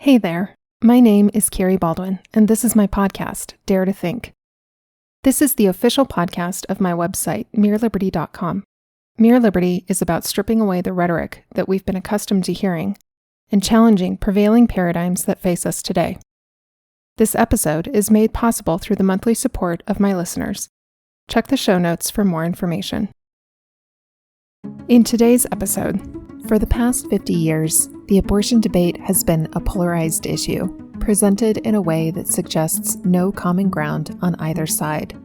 Hey there, my name is Kerry Baldwin, and this is my podcast, Dare to Think. This is the official podcast of my website, mereliberty.com. Mere Liberty is about stripping away the rhetoric that we've been accustomed to hearing and challenging prevailing paradigms that face us today. This episode is made possible through the monthly support of my listeners. Check the show notes for more information. In today's episode, for the past 50 years, the abortion debate has been a polarized issue, presented in a way that suggests no common ground on either side.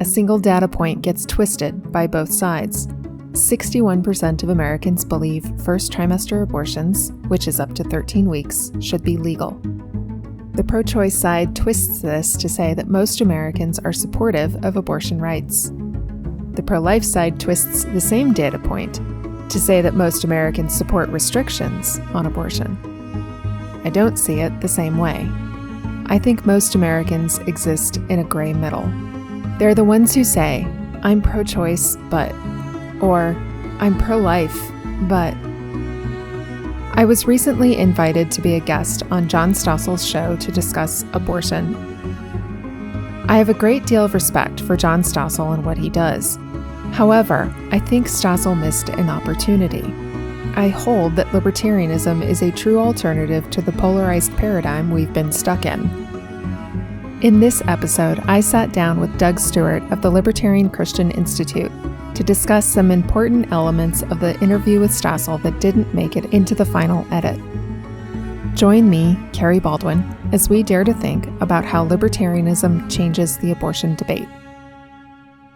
A single data point gets twisted by both sides. 61% of Americans believe first trimester abortions, which is up to 13 weeks, should be legal. The pro-choice side twists this to say that most Americans are supportive of abortion rights. The pro-life side twists the same data point to say that most Americans support restrictions on abortion. I don't see it the same way. I think most Americans exist in a gray middle. They're the ones who say, I'm pro-choice, but, or I'm pro-life, but. I was recently invited to be a guest on John Stossel's show to discuss abortion. I have a great deal of respect for John Stossel and what he does. However, I think Stossel missed an opportunity. I hold that libertarianism is a true alternative to the polarized paradigm we've been stuck in. In this episode, I sat down with Doug Stuart of the Libertarian Christian Institute to discuss some important elements of the interview with Stossel that didn't make it into the final edit. Join me, Kerry Baldwin, as we dare to think about how libertarianism changes the abortion debate.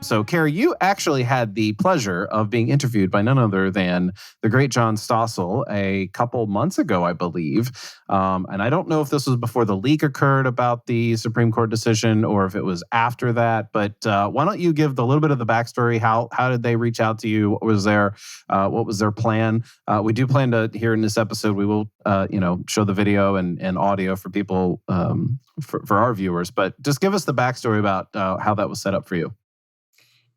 So, Kerry, you actually had the pleasure of being interviewed by none other than the great John Stossel a couple months ago, I believe. And I don't know if this was before the leak occurred about the Supreme Court decision or if it was after that. But why don't you give a little bit of the backstory? How did they reach out to you? What was their plan? We do plan to hear in this episode. We will show the video and audio for people for our viewers. But just give us the backstory about how that was set up for you.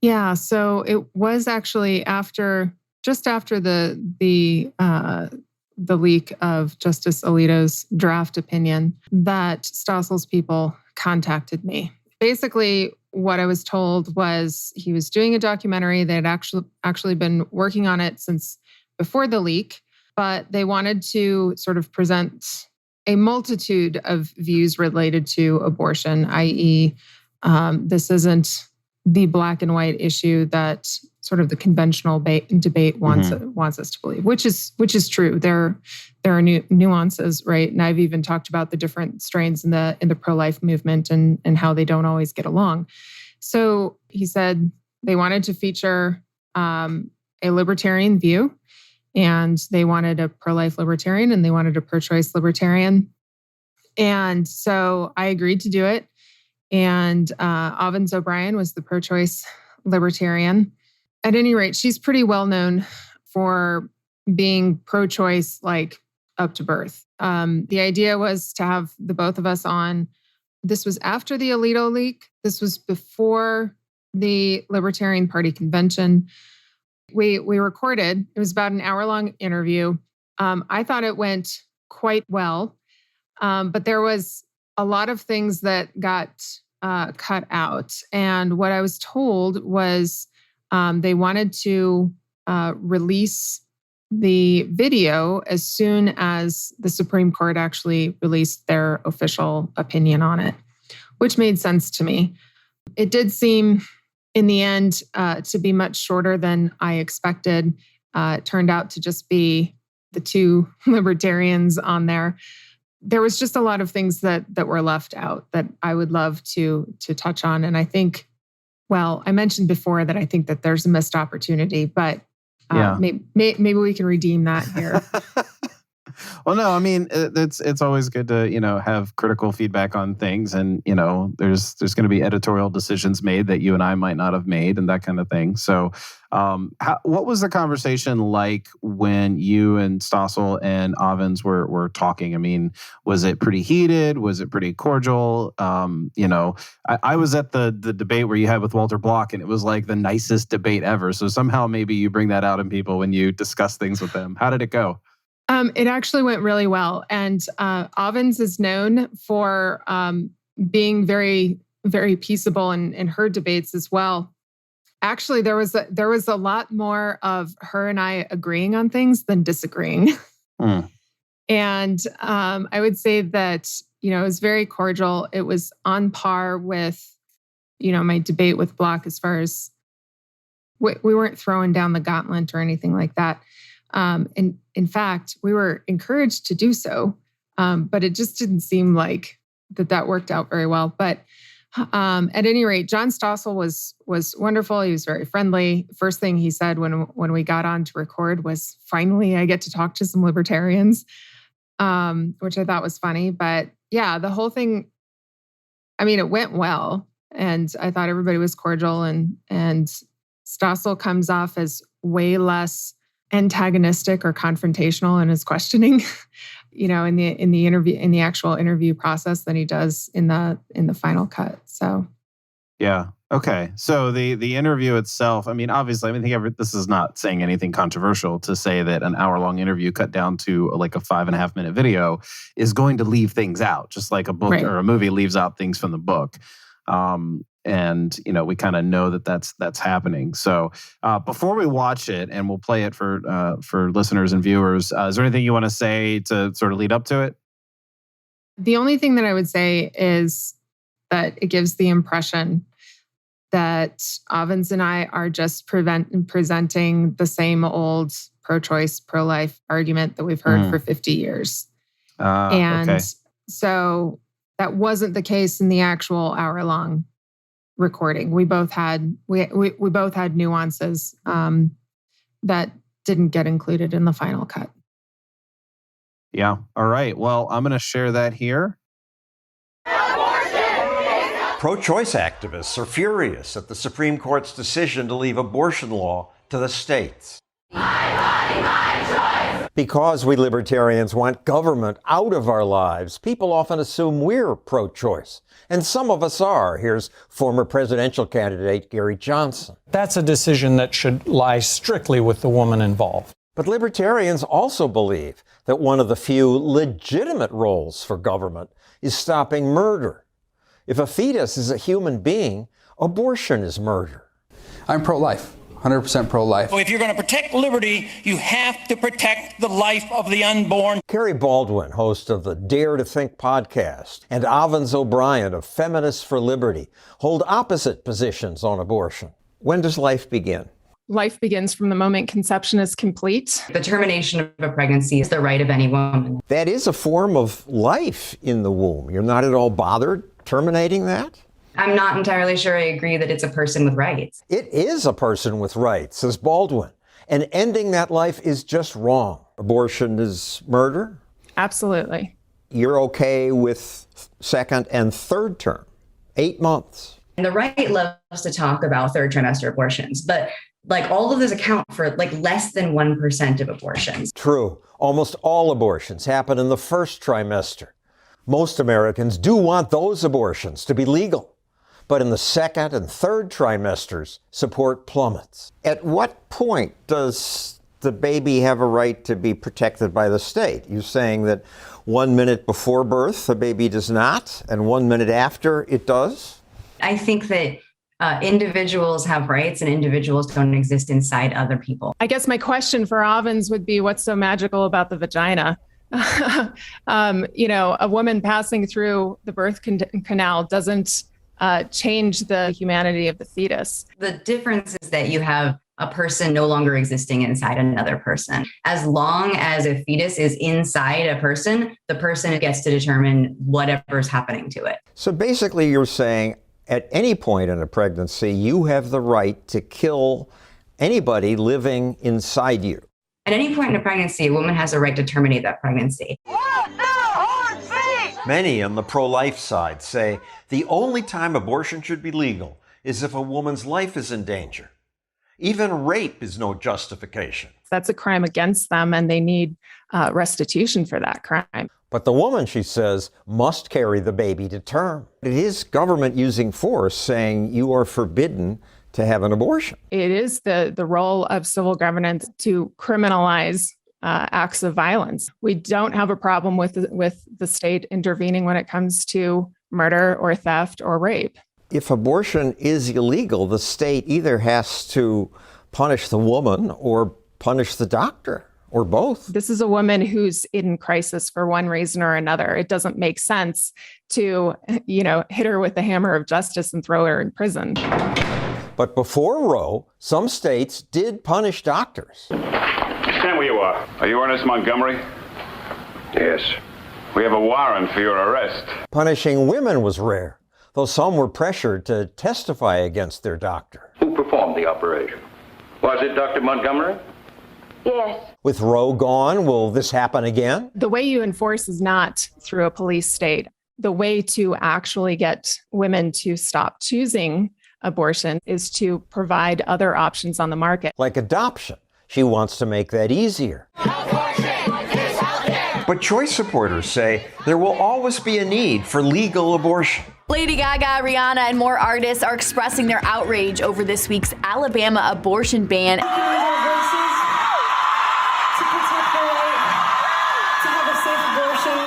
Yeah, so it was actually just after the leak of Justice Alito's draft opinion that Stossel's people contacted me. Basically, what I was told was he was doing a documentary. They had actually been working on it since before the leak, but they wanted to sort of present a multitude of views related to abortion, i.e., this isn't the black and white issue that sort of the conventional debate wants us to believe, which is true. There are nuances, right? And I've even talked about the different strains in the pro-life movement and how they don't always get along. So he said they wanted to feature a libertarian view, and they wanted a pro-life libertarian, and they wanted a pro-choice libertarian. And so I agreed to do it. And Avens O'Brien was the pro-choice libertarian. At any rate, she's pretty well known for being pro-choice, like up to birth. The idea was to have the both of us on. This was after the Alito leak. This was before the Libertarian Party convention. We recorded. It was about an hour-long interview. I thought it went quite well, but there was a lot of things that got cut out. And what I was told was they wanted to release the video as soon as the Supreme Court actually released their official opinion on it, which made sense to me. It did seem, in the end, to be much shorter than I expected. It turned out to just be the two libertarians on there. There was just a lot of things that were left out that I would love to touch on. And I think, well, I mentioned before that I think that there's a missed opportunity, but maybe we can redeem that here. Well, no, I mean, it's always good to, have critical feedback on things. And, there's going to be editorial decisions made that you and I might not have made and that kind of thing. So what was the conversation like when you and Stossel and Avens were talking? I mean, was it pretty heated? Was it pretty cordial? I was at the debate where you had with Walter Block, and it was like the nicest debate ever. So somehow maybe you bring that out in people when you discuss things with them. How did it go? It actually went really well. And Avens is known for being very, very peaceable in her debates as well. Actually, there was a lot more of her and I agreeing on things than disagreeing. Mm. And I would say that, it was very cordial. It was on par with, my debate with Block as far as we weren't throwing down the gauntlet or anything like that. And in fact, we were encouraged to do so, but it just didn't seem like that worked out very well. But at any rate, John Stossel was wonderful. He was very friendly. First thing he said when we got on to record was, "Finally, I get to talk to some libertarians," which I thought was funny. But yeah, the whole thing, it went well, and I thought everybody was cordial. And Stossel comes off as way less antagonistic or confrontational in his questioning, in the interview, in the actual interview process than he does in the final cut. So, yeah. Okay. So the interview itself, obviously, this is not saying anything controversial to say that an hour-long interview cut down to like a 5.5-minute video is going to leave things out, just like a book right. or a movie leaves out things from the book. And we kind of know that that's happening. So before we watch it, and we'll play it for listeners and viewers, is there anything you want to say to sort of lead up to it? The only thing that I would say is that it gives the impression that Avens and I are just presenting the same old pro-choice, pro-life argument that we've heard for 50 years. Okay. So that wasn't the case in the actual hour-long recording. We both had nuances that didn't get included in the final cut. Yeah. All right. Well, I'm going to share that here. Pro-choice activists are furious at the Supreme Court's decision to leave abortion law to the states. My body, my choice. Because we libertarians want government out of our lives, people often assume we're pro-choice. And some of us are. Here's former presidential candidate Gary Johnson. That's a decision that should lie strictly with the woman involved. But libertarians also believe that one of the few legitimate roles for government is stopping murder. If a fetus is a human being, abortion is murder. I'm pro-life, 100% pro-life. Well, if you're going to protect liberty, you have to protect the life of the unborn. Kerry Baldwin, host of the Dare to Think podcast, and Avens O'Brien of Feminists for Liberty, hold opposite positions on abortion. When does life begin? Life begins from the moment conception is complete. The termination of a pregnancy is the right of any woman. That is a form of life in the womb. You're not at all bothered terminating that? I'm not entirely sure I agree that it's a person with rights. It is a person with rights, says Baldwin. And ending that life is just wrong. Abortion is murder? Absolutely. You're okay with second and third term, 8 months. And the right loves to talk about third trimester abortions, but all of those account for less than 1% of abortions. True. Almost all abortions happen in the first trimester. Most Americans do want those abortions to be legal. But in the second and third trimesters, support plummets. At what point does the baby have a right to be protected by the state? You're saying that 1 minute before birth, the baby does not, and 1 minute after it does? I think that individuals have rights and individuals don't exist inside other people. I guess my question for Avens would be, what's so magical about the vagina? A woman passing through the birth canal doesn't change the humanity of the fetus. The difference is that you have a person no longer existing inside another person. As long as a fetus is inside a person, the person gets to determine whatever's happening to it. So basically you're saying at any point in a pregnancy, you have the right to kill anybody living inside you. At any point in a pregnancy, a woman has a right to terminate that pregnancy. Many on the pro-life side say the only time abortion should be legal is if a woman's life is in danger. Even rape is no justification. That's a crime against them, and they need restitution for that crime. But the woman, she says, must carry the baby to term. It is government using force saying you are forbidden to have an abortion. It is the role of civil governance to criminalize acts of violence. We don't have a problem with the state intervening when it comes to murder or theft or rape. If abortion is illegal, the state either has to punish the woman or punish the doctor, or both. This is a woman who's in crisis for one reason or another. It doesn't make sense to, hit her with the hammer of justice and throw her in prison. But before Roe, some states did punish doctors. Stand where you are. Are you Ernest Montgomery? Yes. We have a warrant for your arrest. Punishing women was rare, though some were pressured to testify against their doctor. Who performed the operation? Was it Dr. Montgomery? Yes. With Roe gone, will this happen again? The way you enforce is not through a police state. The way to actually get women to stop choosing abortion is to provide other options on the market. Like adoption. She wants to make that easier. But choice supporters say there will always be a need for legal abortion. Lady Gaga, Rihanna, and more artists are expressing their outrage over this week's Alabama abortion ban.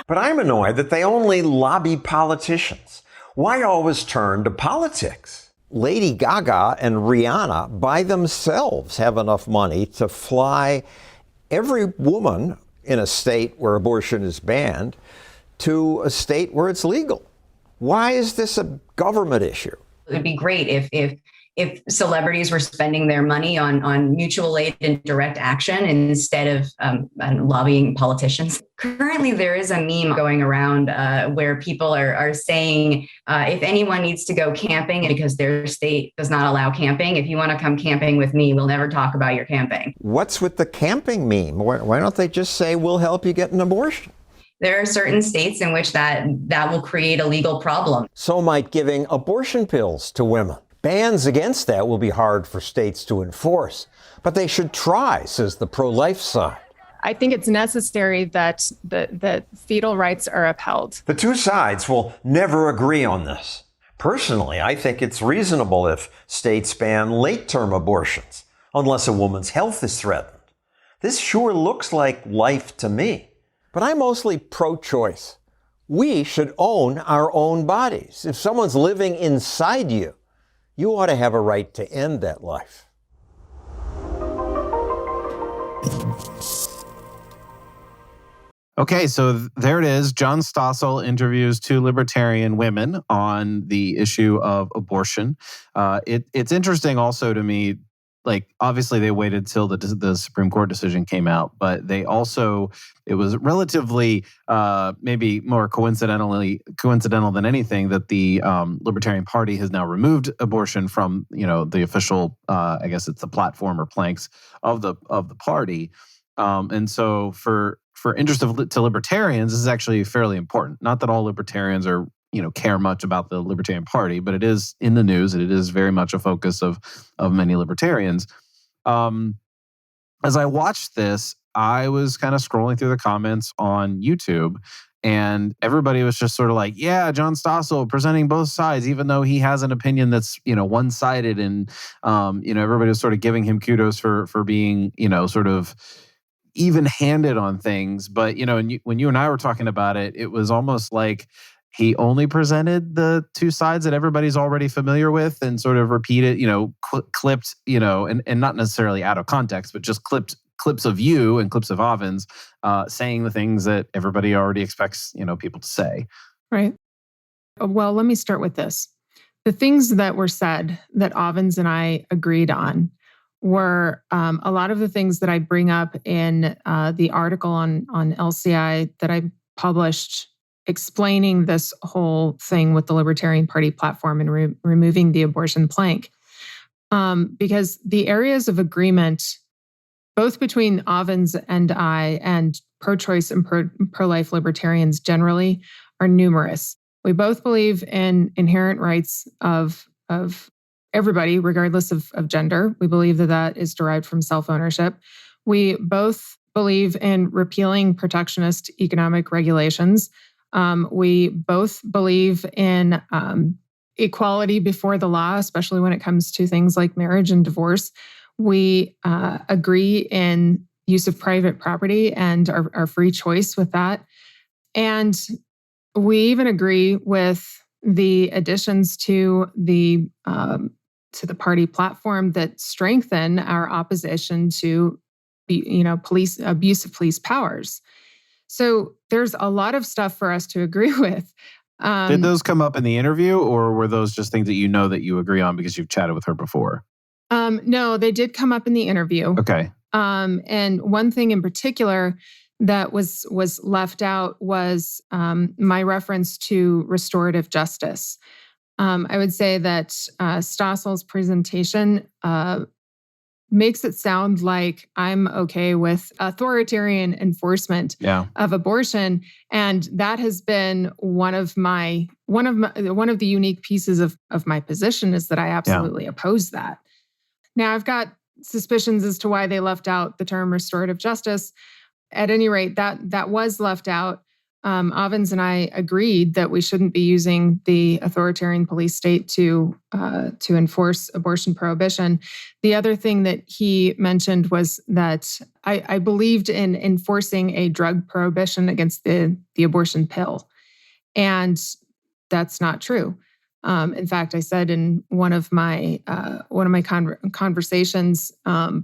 But I'm annoyed that they only lobby politicians. Why always turn to politics? Lady Gaga and Rihanna by themselves have enough money to fly every woman in a state where abortion is banned to a state where it's legal. Why is this a government issue? It would be great if celebrities were spending their money on mutual aid and direct action instead of lobbying politicians. Currently, there is a meme going around where people are saying if anyone needs to go camping because their state does not allow camping, if you want to come camping with me, we'll never talk about your camping. What's with the camping meme? Why don't they just say, we'll help you get an abortion? There are certain states in which that will create a legal problem. So might giving abortion pills to women. Bans against that will be hard for states to enforce, but they should try, says the pro-life side. I think it's necessary that the fetal rights are upheld. The two sides will never agree on this. Personally, I think it's reasonable if states ban late-term abortions, unless a woman's health is threatened. This sure looks like life to me. But I'm mostly pro-choice. We should own our own bodies. If someone's living inside you, you ought to have a right to end that life. Okay, so there it is. John Stossel interviews two libertarian women on the issue of abortion. It's interesting also to me, like, obviously they waited till the Supreme Court decision came out, but they also, it was relatively maybe more coincidental than anything that the Libertarian Party has now removed abortion from, the official, I guess it's the platform or planks of the party. And so for interest to libertarians, this is actually fairly important. Not that all libertarians are, care much about the Libertarian Party, but it is in the news and it is very much a focus of many libertarians. As I watched this, I was kind of scrolling through the comments on YouTube, and everybody was just sort of like, yeah, John Stossel presenting both sides, even though he has an opinion that's, one-sided. And, everybody was sort of giving him kudos for being, sort of even-handed on things. But, when you and I were talking about it, it was almost like he only presented the two sides that everybody's already familiar with and sort of repeated, clipped, and not necessarily out of context, but just clips of you and clips of Avens saying the things that everybody already expects, people to say. Right. Well, let me start with this. The things that were said that Avens and I agreed on were a lot of the things that I bring up in the article on LCI that I published explaining this whole thing with the Libertarian Party platform and removing the abortion plank. Because the areas of agreement, both between Avens and I and pro-choice and pro-life libertarians generally, are numerous. We both believe in inherent rights of everybody, regardless of gender. We believe that is derived from self-ownership. We both believe in repealing protectionist economic regulations. We both believe in equality before the law, especially when it comes to things like marriage and divorce. We agree in, use of private property and our free choice with that. And we even agree with the additions to the party platform that strengthen our opposition to, police abuse of police powers. So there's a lot of stuff for us to agree with. Did those come up in the interview, or were those just things that that you agree on because you've chatted with her before? No, they did come up in the interview. Okay. And one thing in particular that was left out was my reference to restorative justice. I would say that Stossel's presentation makes it sound like I'm okay with authoritarian enforcement of abortion, and that has been one of the unique pieces of my position is that I absolutely oppose that. Now, I've got suspicions as to why they left out the term restorative justice. At any rate, that was left out. Avens and I agreed that we shouldn't be using the authoritarian police state to enforce abortion prohibition. The other thing that he mentioned was that I believed in enforcing a drug prohibition against the abortion pill, and that's not true. In fact, I said in one of my conversations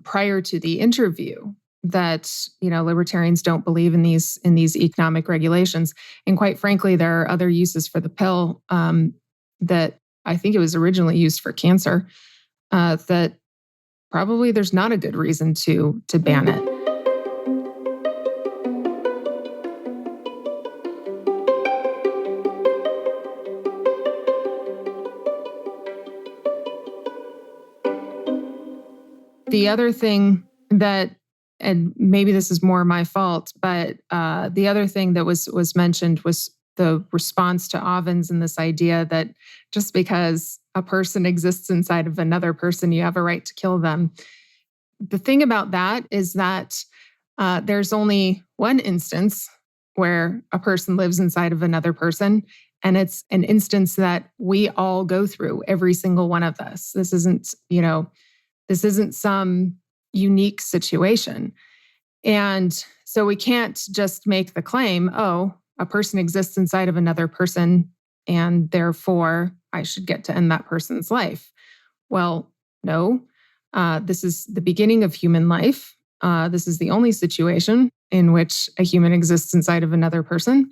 prior to the interview that libertarians don't believe in these economic regulations, and quite frankly, there are other uses for the pill that I think it was originally used for cancer. That probably there's not a good reason to ban it. The other thing that, and maybe this is more my fault, but the other thing that was mentioned was the response to Avens and this idea that just because a person exists inside of another person, you have a right to kill them. The thing about that is that there's only one instance where a person lives inside of another person, and it's an instance that we all go through, every single one of us. This isn't some unique situation. And so we can't just make the claim, oh, a person exists inside of another person, and therefore I should get to end that person's life. Well, no, this is the beginning of human life. This is the only situation in which a human exists inside of another person.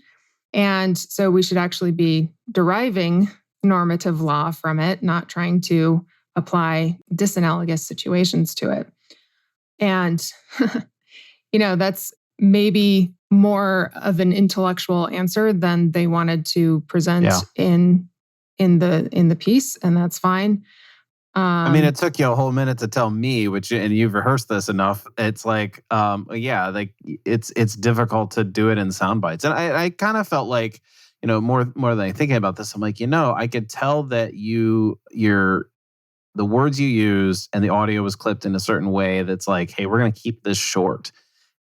And so we should actually be deriving normative law from it, not trying to apply disanalogous situations to it. And, that's maybe more of an intellectual answer than they wanted to present in the piece, and that's fine. It took you a whole minute to tell me, and you've rehearsed this enough. It's like, it's difficult to do it in sound bites. And I kind of felt like, more than thinking about this, I'm like, I could tell that the words you used and the audio was clipped in a certain way that's like, hey, we're going to keep this short.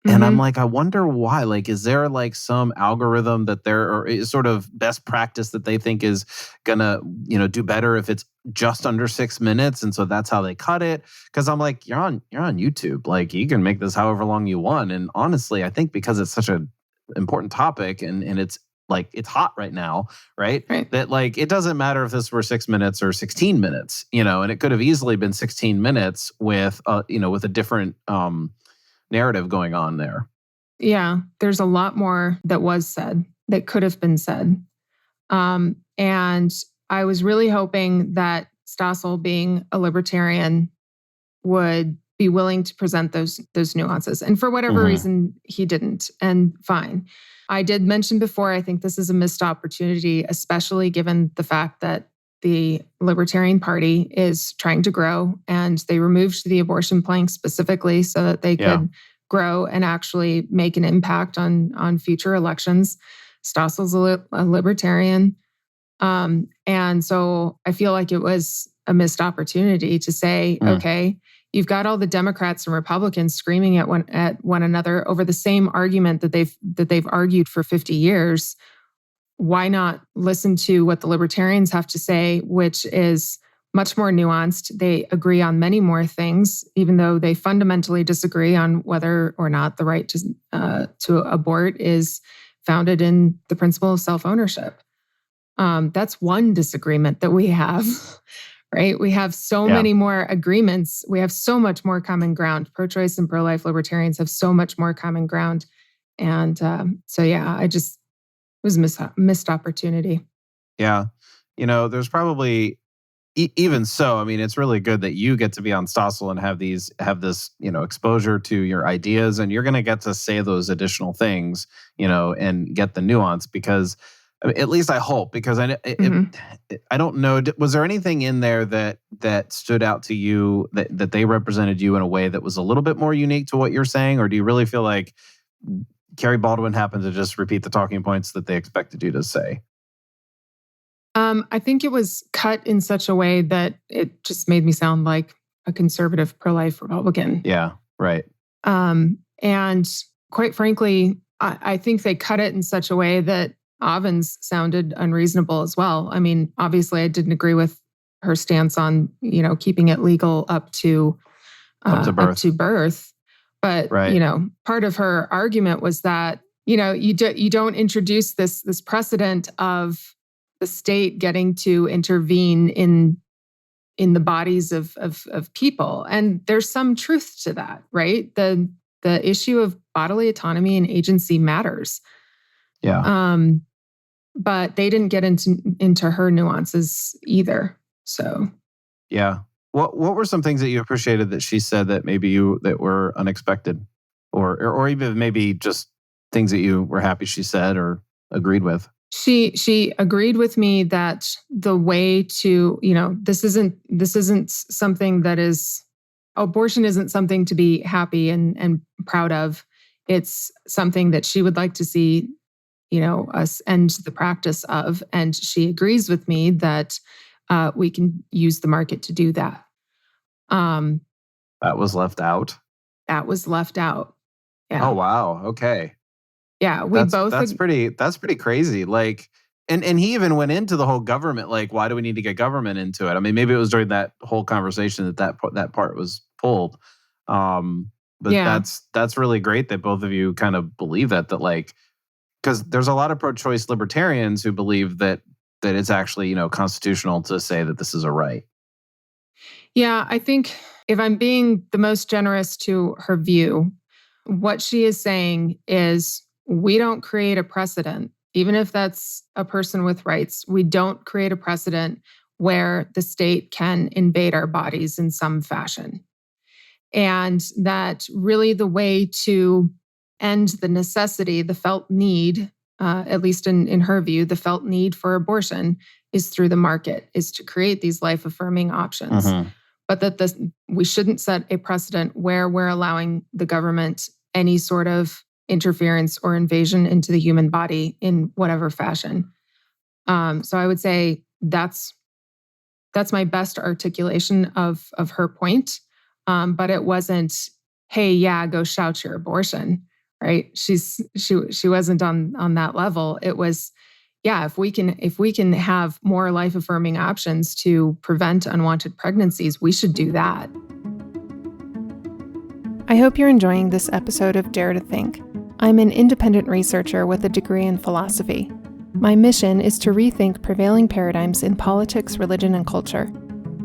Mm-hmm. And I'm like, I wonder why. Like, is there like some algorithm that or is sort of best practice that they think is going to, do better if it's just under 6 minutes? And so that's how they cut it. Because I'm like, you're on YouTube. Like, you can make this however long you want. And honestly, I think because it's such an important topic and it's like, it's hot right now, right? That like, it doesn't matter if this were 6 minutes or 16 minutes, and it could have easily been 16 minutes with a different narrative going on there. Yeah, there's a lot more that was said that could have been said. And I was really hoping that Stossel, being a libertarian, would be willing to present those nuances. And for whatever reason, he didn't. And fine. I did mention before, I think this is a missed opportunity, especially given the fact that the Libertarian Party is trying to grow, and they removed the abortion plank specifically so that they could grow and actually make an impact on future elections. Stossel's a libertarian. And so I feel like it was a missed opportunity to say, okay, you've got all the Democrats and Republicans screaming at one another over the same argument that they've argued for 50 years. Why not listen to what the libertarians have to say, which is much more nuanced. They agree on many more things, even though they fundamentally disagree on whether or not the right to abort is founded in the principle of self-ownership. That's one disagreement that we have, right? We have so many more agreements. We have so much more common ground. Pro-choice and pro-life libertarians have so much more common ground. And it was a missed opportunity. Yeah. There's probably, even so, I mean, it's really good that you get to be on Stossel and have this, exposure to your ideas, and you're going to get to say those additional things, and get the nuance, because at least I hope, because I don't know, was there anything in there that stood out to you that they represented you in a way that was a little bit more unique to what you're saying? Or do you really feel like Kerry Baldwin happened to just repeat the talking points that they expected you to say? I think it was cut in such a way that it just made me sound like a conservative pro-life Republican. Yeah, right. And quite frankly, I think they cut it in such a way that Avens sounded unreasonable as well. I mean, obviously, I didn't agree with her stance on, keeping it legal up to birth. But, part of her argument was that, you don't introduce this precedent of the state getting to intervene in the bodies of people. And there's some truth to that, right? The issue of bodily autonomy and agency matters. Yeah. But they didn't get into her nuances either. So, yeah. What were some things that you appreciated that she said that maybe that were unexpected, or even maybe just things that you were happy she said or agreed with? She agreed with me that the way to, this isn't something that is, abortion isn't something to be happy and proud of. It's something that she would like to see, us end the practice of. And she agrees with me that we can use the market to do that. That was left out? That was left out. Yeah. Oh, wow. Okay. Yeah, that's pretty crazy. Like, and he even went into the whole government, like, why do we need to get government into it? I mean, maybe it was during that whole conversation that part was pulled. But that's really great that both of you kind of believe that like, because there's a lot of pro-choice libertarians who believe that it's actually, constitutional to say that this is a right. Yeah, I think if I'm being the most generous to her view, what she is saying is, we don't create a precedent, even if that's a person with rights. We don't create a precedent where the state can invade our bodies in some fashion. And that really the way to end the necessity, the felt need, at least in her view, the felt need for abortion is through the market, is to create these life-affirming options. Mm-hmm. But that we shouldn't set a precedent where we're allowing the government any sort of interference or invasion into the human body in whatever fashion. So I would say that's my best articulation of her point. But it wasn't, hey, yeah, go shout your abortion, right? She wasn't on that level. It was, yeah, if we can have more life-affirming options to prevent unwanted pregnancies, we should do that. I hope you're enjoying this episode of Dare to Think. I'm an independent researcher with a degree in philosophy. My mission is to rethink prevailing paradigms in politics, religion, and culture.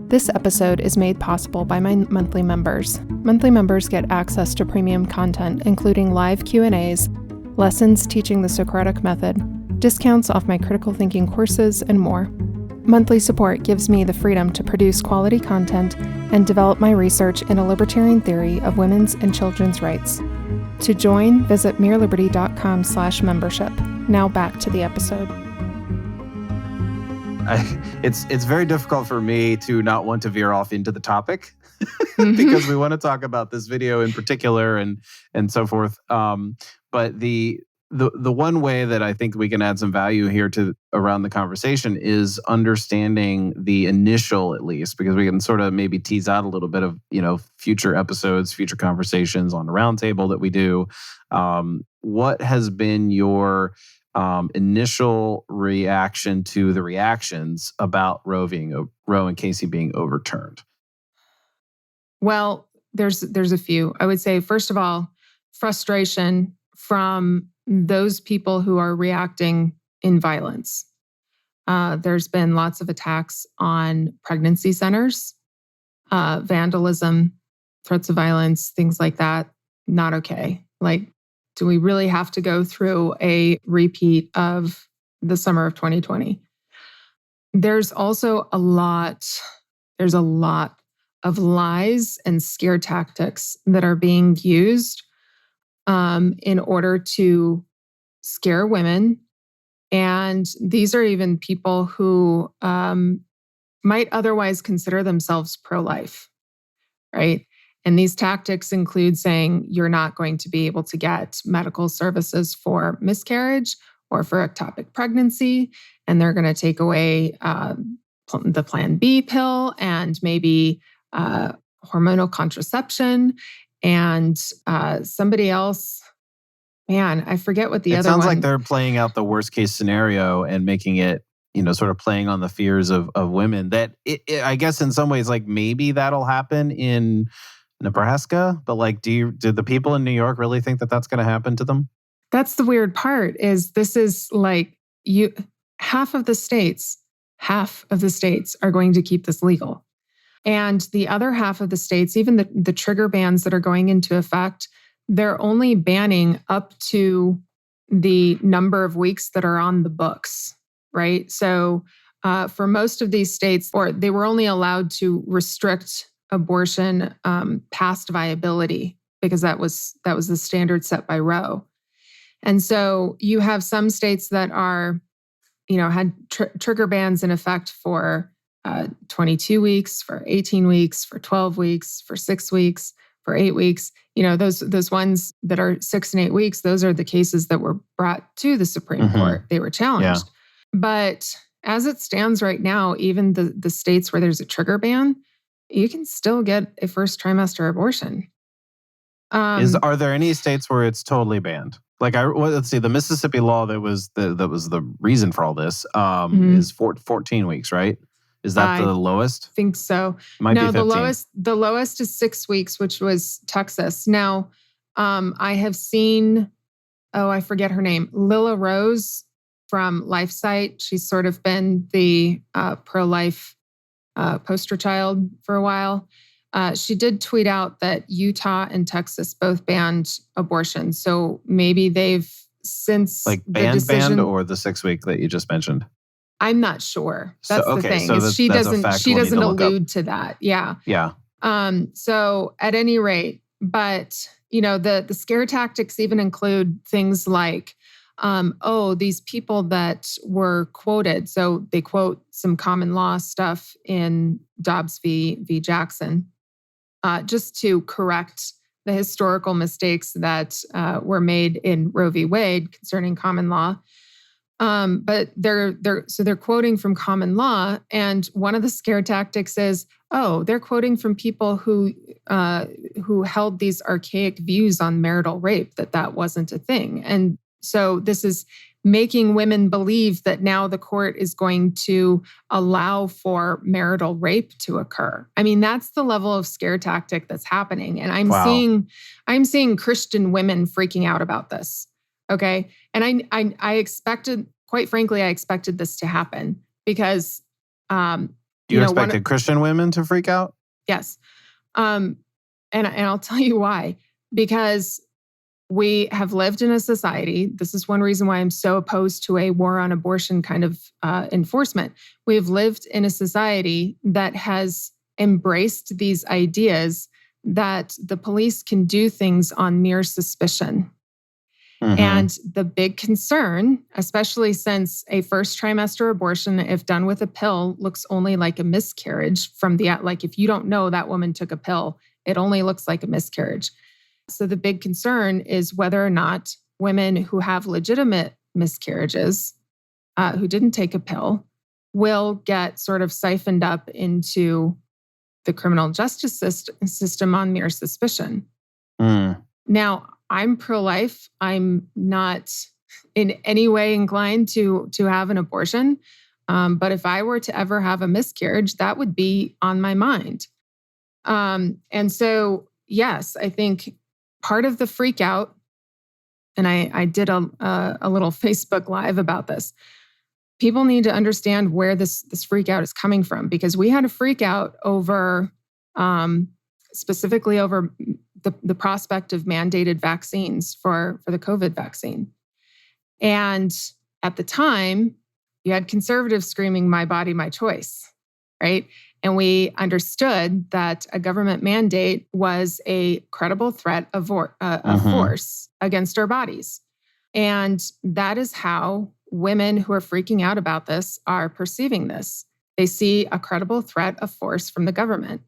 This episode is made possible by my monthly members. Monthly members get access to premium content, including live Q&As, lessons teaching the Socratic method, discounts off my critical thinking courses, and more. Monthly support gives me the freedom to produce quality content and develop my research in a libertarian theory of women's and children's rights. To join, visit mereliberty.com/membership. Now back to the episode. It's very difficult for me to not want to veer off into the topic because we want to talk about this video in particular and so forth. But the one way that I think we can add some value here to around the conversation is understanding the initial, at least, because we can sort of maybe tease out a little bit of, future episodes, future conversations on the roundtable that we do. What has been your initial reaction to the reactions about Roe and Casey being overturned? Well, there's a few. I would say, first of all, frustration from those people who are reacting in violence. There's been lots of attacks on pregnancy centers, vandalism, threats of violence, things like that. Not okay. Like, do we really have to go through a repeat of the summer of 2020? There's also a lot of lies and scare tactics that are being used in order to scare women. And these are even people who might otherwise consider themselves pro-life, right? And these tactics include saying you're not going to be able to get medical services for miscarriage or for ectopic pregnancy, and they're going to take away the Plan B pill and maybe hormonal contraception. And somebody else, man, I forget what the other one. It sounds like they're playing out the worst case scenario and making it, sort of playing on the fears of women. That I guess in some ways, like maybe that'll happen in Nebraska, but like, do the people in New York really think that that's going to happen to them? That's the weird part. Is this is like half of the states are going to keep this legal, and the other half of the states, even the trigger bans that are going into effect, they're only banning up to the number of weeks that are on the books, right? So for most of these states, or they were only allowed to restrict abortion past viability, because that was the standard set by Roe. And so you have some states that are, had trigger bans in effect for 22 weeks, for 18 weeks, for 12 weeks, for 6 weeks, for 8 weeks. Those ones that are 6 and 8 weeks, those are the cases that were brought to the Supreme Court. They were challenged. Yeah. But as it stands right now, even the states where there's a trigger ban, you can still get a first trimester abortion. Are there any states where it's totally banned? Like, let's see, the Mississippi law that was the reason for all this is 14 weeks, right? Is that the lowest? I think so. Might be 15. the lowest is 6 weeks, which was Texas. Now, I have seen, I forget her name, Lila Rose from LifeSite. She's sort of been the pro-life poster child for a while. She did tweet out that Utah and Texas both banned abortion. So maybe they've since like banned or the 6 week that you just mentioned. I'm not sure. That's the thing. So she doesn't allude to that. Yeah. Yeah. So at any rate, but the scare tactics even include things like, these people that were quoted. So they quote some common law stuff in Dobbs v. Jackson, just to correct the historical mistakes that were made in Roe v. Wade concerning common law. But they're quoting from common law, and one of the scare tactics is, they're quoting from people who held these archaic views on marital rape, that wasn't a thing. And so this is making women believe that now the court is going to allow for marital rape to occur. I mean, that's the level of scare tactic that's happening. And I'm seeing Christian women freaking out about this. Okay. And I expected, quite frankly, I expected this to happen because, you expected Christian women to freak out? Yes. And I'll tell you why, because we have lived in a society. This is one reason why I'm so opposed to a war on abortion kind of enforcement. We have lived in a society that has embraced these ideas that the police can do things on mere suspicion. Mm-hmm. And the big concern, especially since a first trimester abortion, if done with a pill, looks only like a miscarriage like if you don't know that woman took a pill, it only looks like a miscarriage. So the big concern is whether or not women who have legitimate miscarriages, who didn't take a pill, will get sort of siphoned up into the criminal justice system on mere suspicion. Now, I'm pro-life. I'm not in any way inclined to have an abortion. But if I were to ever have a miscarriage, that would be on my mind. And so, yes, I think part of the freak out, and I did a little Facebook Live about this. People need to understand where this freak out is coming from, because we had a freak out over, specifically over the prospect of mandated vaccines for the COVID vaccine. And at the time, you had conservatives screaming, "My body, my choice," right? And we understood that a government mandate was a credible threat of force against our bodies. And that is how women who are freaking out about this are perceiving this. They see a credible threat of force from the government.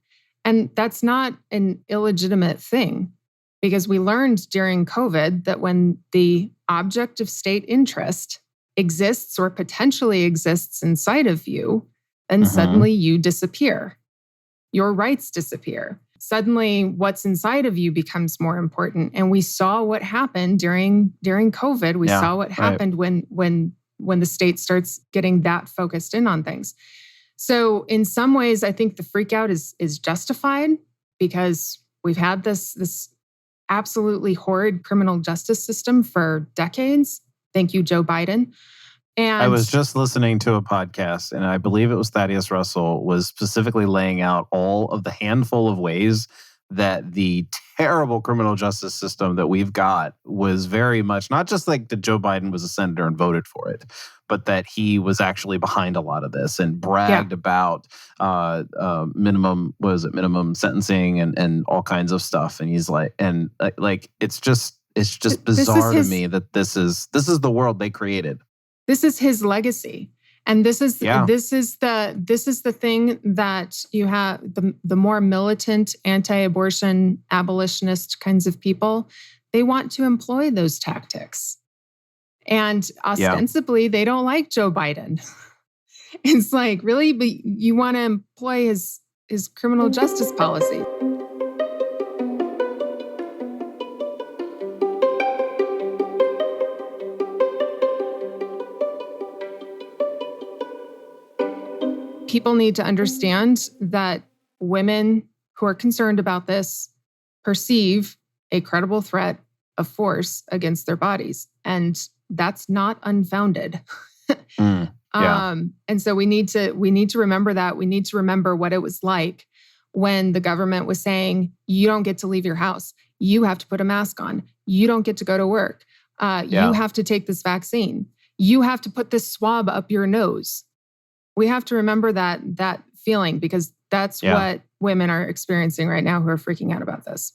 And that's not an illegitimate thing, because we learned during COVID that when the object of state interest exists or potentially exists inside of you, then suddenly you disappear. Your rights disappear. Suddenly what's inside of you becomes more important. And we saw what happened during COVID. We saw what happened when the state starts getting that focused in on things. So in some ways, I think the freak out is justified, because we've had this absolutely horrid criminal justice system for decades. Thank you, Joe Biden. And I was just listening to a podcast, and I believe it was Thaddeus Russell was specifically laying out all of the handful of ways that the terrible criminal justice system that we've got was very much not just like that Joe Biden was a senator and voted for it, but that he was actually behind a lot of this and bragged about minimum sentencing and all kinds of stuff. And he's like, it's just bizarre to me that this is the world they created. This is his legacy. And this is the thing that you have, the more militant, anti-abortion, abolitionist kinds of people, they want to employ those tactics. And ostensibly, they don't like Joe Biden. It's like, really? But you want to employ his criminal justice policy. People need to understand that women who are concerned about this perceive a credible threat of force against their bodies. And that's not unfounded. And so we need to remember that. We need to remember what it was like when the government was saying, you don't get to leave your house. You have to put a mask on. You don't get to go to work. You have to take this vaccine. You have to put this swab up your nose. We have to remember that feeling, because that's what women are experiencing right now who are freaking out about this.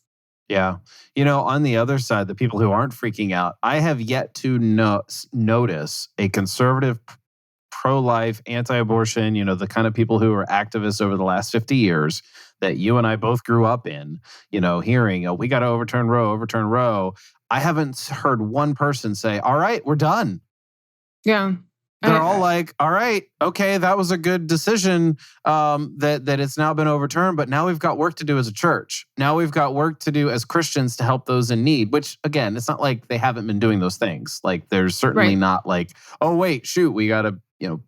Yeah. On the other side, the people who aren't freaking out, I have yet to notice a conservative, pro-life, anti-abortion, the kind of people who are activists over the last 50 years that you and I both grew up in, hearing, we got to overturn Roe. I haven't heard one person say, all right, we're done. Yeah. They're all like, all right, okay, that was a good decision that it's now been overturned, but now we've got work to do as a church. Now we've got work to do as Christians to help those in need, which, again, it's not like they haven't been doing those things. Like, there's certainly not like, oh, wait, shoot, we got to,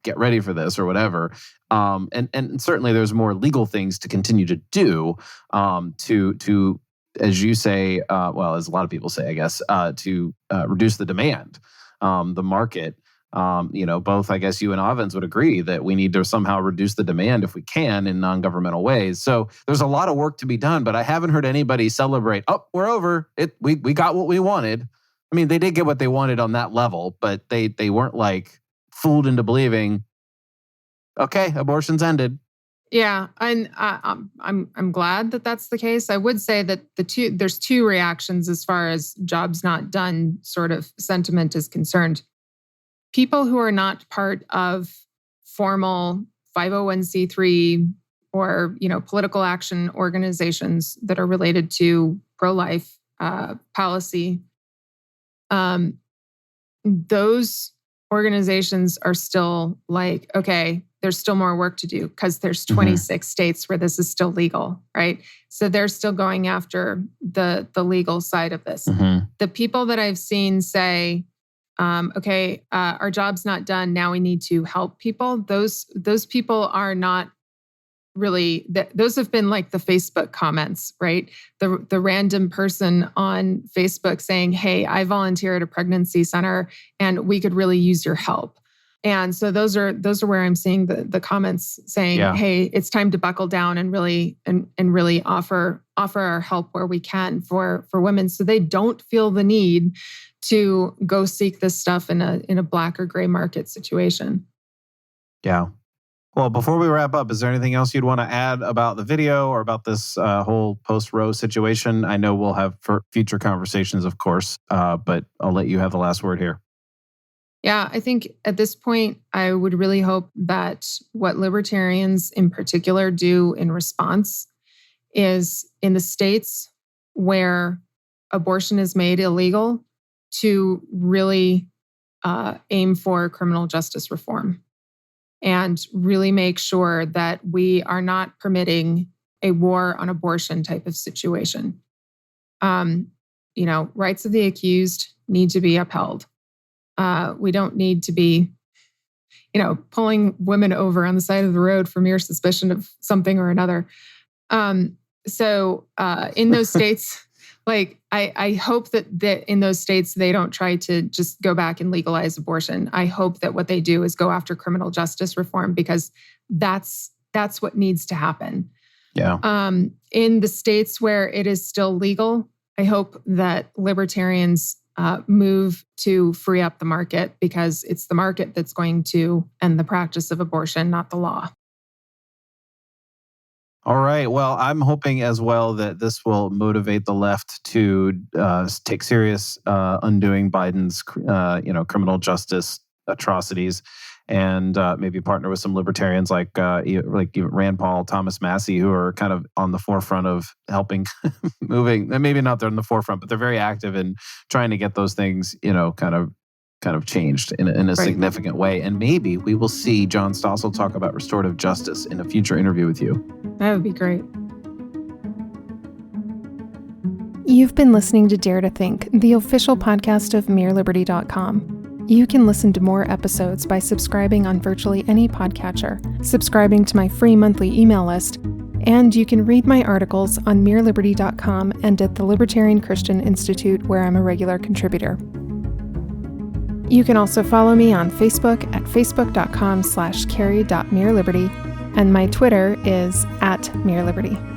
get ready for this or whatever. And certainly there's more legal things to continue to do to as you say, as a lot of people say, I guess, to reduce the demand, the market. Both, I guess you and Avens would agree that we need to somehow reduce the demand if we can in non-governmental ways. So there's a lot of work to be done, but I haven't heard anybody celebrate, oh, we're over. We got what we wanted. I mean, they did get what they wanted on that level, but they weren't like fooled into believing, okay, abortion's ended. Yeah, and I'm glad that that's the case. I would say that there's two reactions as far as jobs not done sort of sentiment is concerned. People who are not part of formal 501c3 or political action organizations that are related to pro-life policy, those organizations are still like, okay, there's still more work to do because there's 26 states where this is still legal, right? So they're still going after the legal side of this. The people that I've seen say, our job's not done. Now we need to help people. Those people are not really, those have been like the Facebook comments, right? The random person on Facebook saying, hey, I volunteer at a pregnancy center and we could really use your help. And so those are where I'm seeing the comments saying, hey, it's time to buckle down and really offer our help where we can for women, so they don't feel the need to go seek this stuff in a black or gray market situation. Yeah. Well, before we wrap up, is there anything else you'd want to add about the video or about this whole post-Roe situation? I know we'll have future conversations, of course, but I'll let you have the last word here. Yeah, I think at this point, I would really hope that what libertarians in particular do in response is, in the states where abortion is made illegal, to really aim for criminal justice reform and really make sure that we are not permitting a war on abortion type of situation. Rights of the accused need to be upheld. We don't need to be, pulling women over on the side of the road for mere suspicion of something or another. So in those states, I hope that in those states, they don't try to just go back and legalize abortion. I hope that what they do is go after criminal justice reform, because that's what needs to happen. Yeah. In the states where it is still legal, I hope that libertarians move to free up the market, because it's the market that's going to end the practice of abortion, not the law. All right. Well, I'm hoping as well that this will motivate the left to take serious undoing Biden's, criminal justice atrocities, and maybe partner with some libertarians like Rand Paul, Thomas Massey, who are kind of on the forefront of helping moving. And maybe not they're in the forefront, but they're very active in trying to get those things, kind of changed in a significant way. And maybe we will see John Stossel talk about restorative justice in a future interview with you. That would be great. You've been listening to Dare to Think, the official podcast of MereLiberty.com. You can listen to more episodes by subscribing on virtually any podcatcher, subscribing to my free monthly email list, and you can read my articles on MereLiberty.com and at the Libertarian Christian Institute, where I'm a regular contributor. You can also follow me on Facebook at facebook.com/Kerry.MereLiberty, and my Twitter is @MereLiberty.